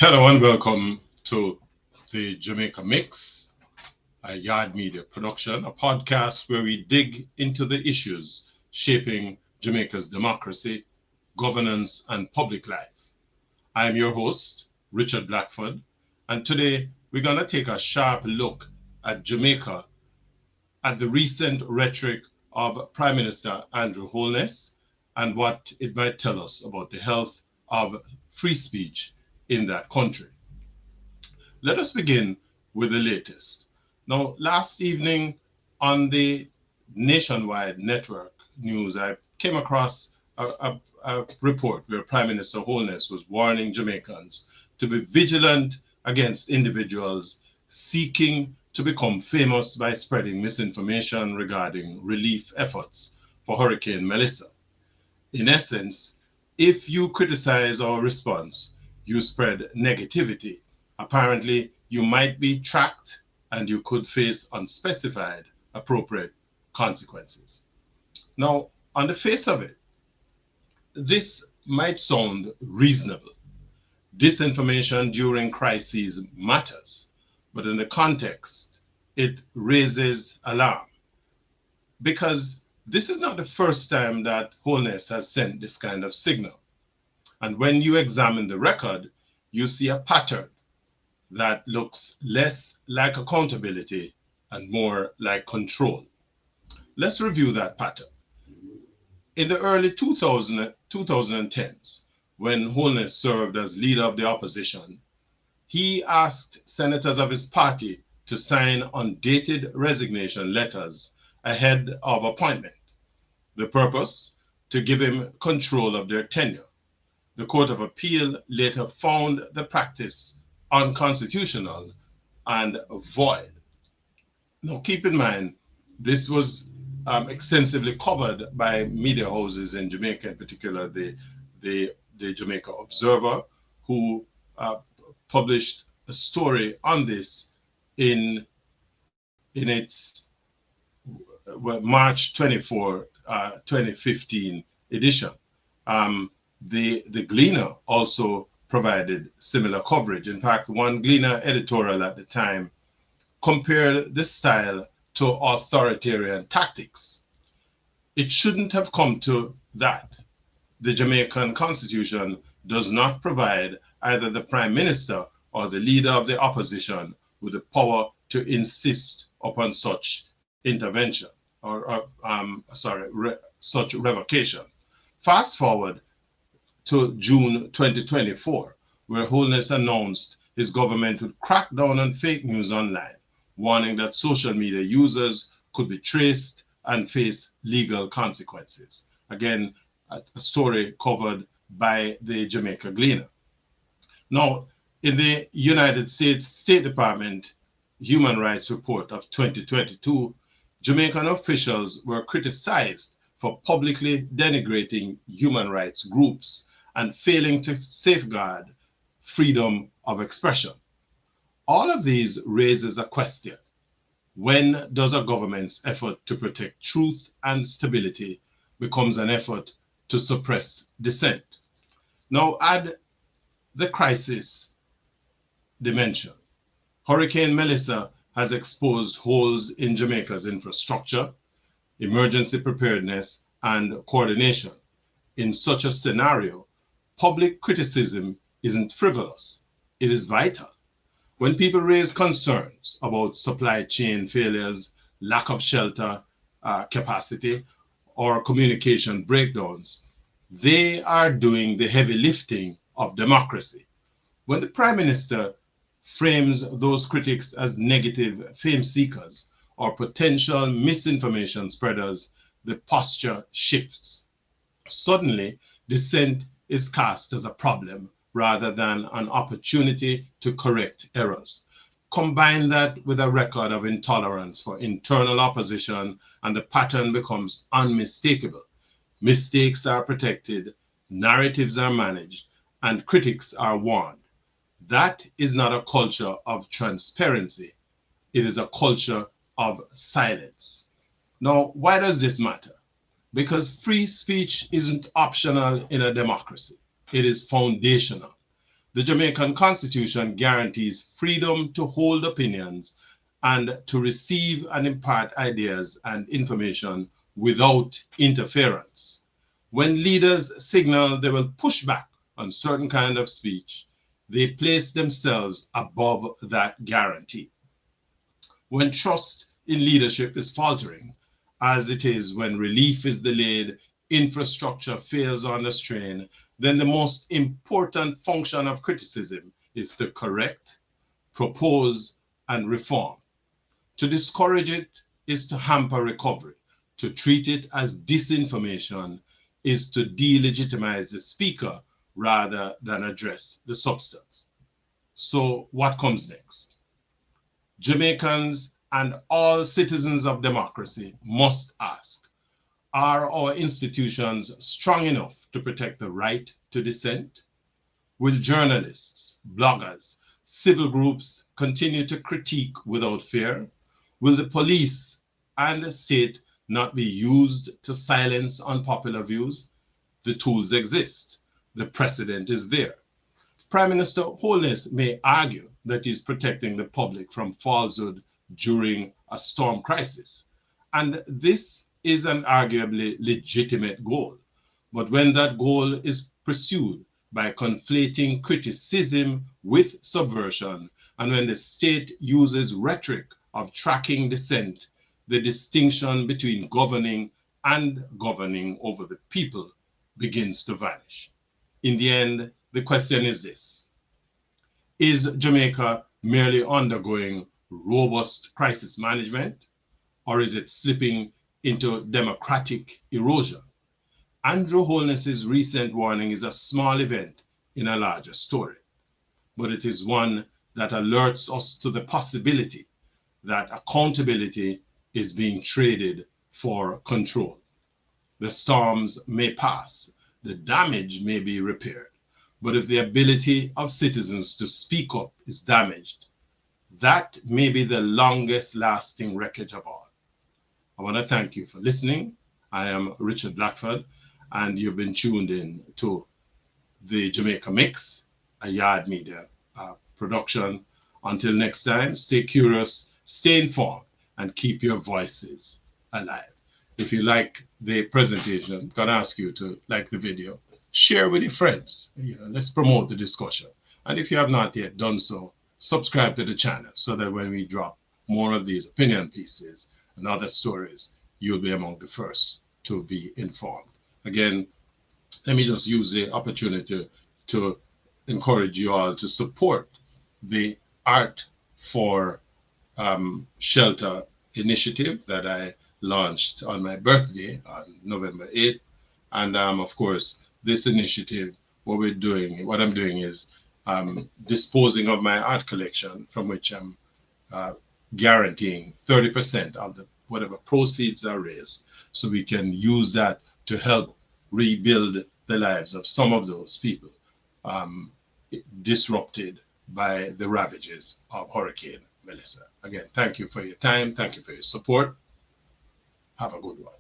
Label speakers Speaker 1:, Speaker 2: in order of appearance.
Speaker 1: Hello and welcome to the Jamaica Mix, a Yard Media production, a podcast where we dig into the issues shaping Jamaica's democracy, governance, and public life. I'm your host, Richard Blackford, and today we're going to take a sharp look at Jamaica, at the recent rhetoric of Prime Minister Andrew Holness and what it might tell us about the health of free speech in that country. Let us begin with the latest. Now, last evening on the nationwide network news, I came across a report where Prime Minister Holness was warning Jamaicans to be vigilant against individuals seeking to become famous by spreading misinformation regarding relief efforts for Hurricane Melissa. In essence, if you criticize our response, you spread negativity. Apparently, you might be tracked and you could face unspecified appropriate consequences. Now, on the face of it, this might sound reasonable. Disinformation during crises matters, but in the context, it raises alarm because this is not the first time that Holness has sent this kind of signal. And when you examine the record, you see a pattern that looks less like accountability and more like control. Let's review that pattern. In the early 2010s, when Holness served as leader of the opposition, he asked senators of his party to sign undated resignation letters ahead of appointment. The purpose? To give him control of their tenure. The Court of Appeal later found the practice unconstitutional and void. Now, keep in mind, this was extensively covered by media houses in Jamaica, in particular the Jamaica Observer, who published a story on this in its March 24, 2015 edition. The Gleaner also provided similar coverage. In fact, one Gleaner editorial at the time compared this style to authoritarian tactics. It shouldn't have come to that. The Jamaican Constitution does not provide either the Prime Minister or the leader of the opposition with the power to insist upon such intervention such revocation. Fast forward to June 2024, where Holness announced his government would crack down on fake news online, warning that social media users could be traced and face legal consequences. Again, a story covered by the Jamaica Gleaner. Now, in the United States State Department Human Rights Report of 2022, Jamaican officials were criticized for publicly denigrating human rights groups and failing to safeguard freedom of expression. All of these raises a question. When does a government's effort to protect truth and stability becomes an effort to suppress dissent? Now add the crisis dimension. Hurricane Melissa has exposed holes in Jamaica's infrastructure, emergency preparedness, and coordination. In such a scenario, public criticism isn't frivolous, it is vital. When people raise concerns about supply chain failures, lack of shelter capacity, or communication breakdowns, they are doing the heavy lifting of democracy. When the Prime Minister frames those critics as negative fame seekers or potential misinformation spreaders, the posture shifts. Suddenly, dissent is cast as a problem rather than an opportunity to correct errors. Combine that with a record of intolerance for internal opposition, and the pattern becomes unmistakable. Mistakes are protected, narratives are managed, and critics are warned. That is not a culture of transparency, it is a culture of silence. Now, why does this matter? Because free speech isn't optional in a democracy, it is foundational. The Jamaican Constitution guarantees freedom to hold opinions and to receive and impart ideas and information without interference. When leaders signal they will push back on certain kind of speech, they place themselves above that guarantee. When trust in leadership is faltering, as it is when relief is delayed, infrastructure fails under strain, then the most important function of criticism is to correct, propose, and reform. To discourage it is to hamper recovery. To treat it as disinformation is to delegitimize the speaker rather than address the substance. So, what comes next? Jamaicans and all citizens of democracy must ask, are our institutions strong enough to protect the right to dissent? Will journalists, bloggers, civil groups continue to critique without fear? Will the police and the state not be used to silence unpopular views? The tools exist. The precedent is there. Prime Minister Holness may argue that he's protecting the public from falsehood during a storm crisis. And this is an arguably legitimate goal. But when that goal is pursued by conflating criticism with subversion, and when the state uses rhetoric of tracking dissent, the distinction between governing and governing over the people begins to vanish. In the end, the question is this: is Jamaica merely undergoing robust crisis management, or is it slipping into democratic erosion? Andrew Holness's recent warning is a small event in a larger story, but it is one that alerts us to the possibility that accountability is being traded for control. The storms may pass, the damage may be repaired, but if the ability of citizens to speak up is damaged, that may be the longest lasting wreckage of all. I want to thank you for listening. I am Richard Blackford, and you've been tuned in to the Jamaica Mix, a Yard Media production. Until next time, stay curious, stay informed, and keep your voices alive. If you like the presentation, I'm going to ask you to like the video, share with your friends. Let's promote the discussion. And if you have not yet done so, subscribe to the channel so that when we drop more of these opinion pieces and other stories, you'll be among the first to be informed. Again, let me just use the opportunity to encourage you all to support the Art for Shelter initiative that I launched on my birthday on November 8th. And of course, this initiative, what I'm doing is disposing of my art collection, from which I'm guaranteeing 30% of the whatever proceeds are raised, so we can use that to help rebuild the lives of some of those people disrupted by the ravages of Hurricane Melissa. Again, thank you for your time. Thank you for your support. Have a good one.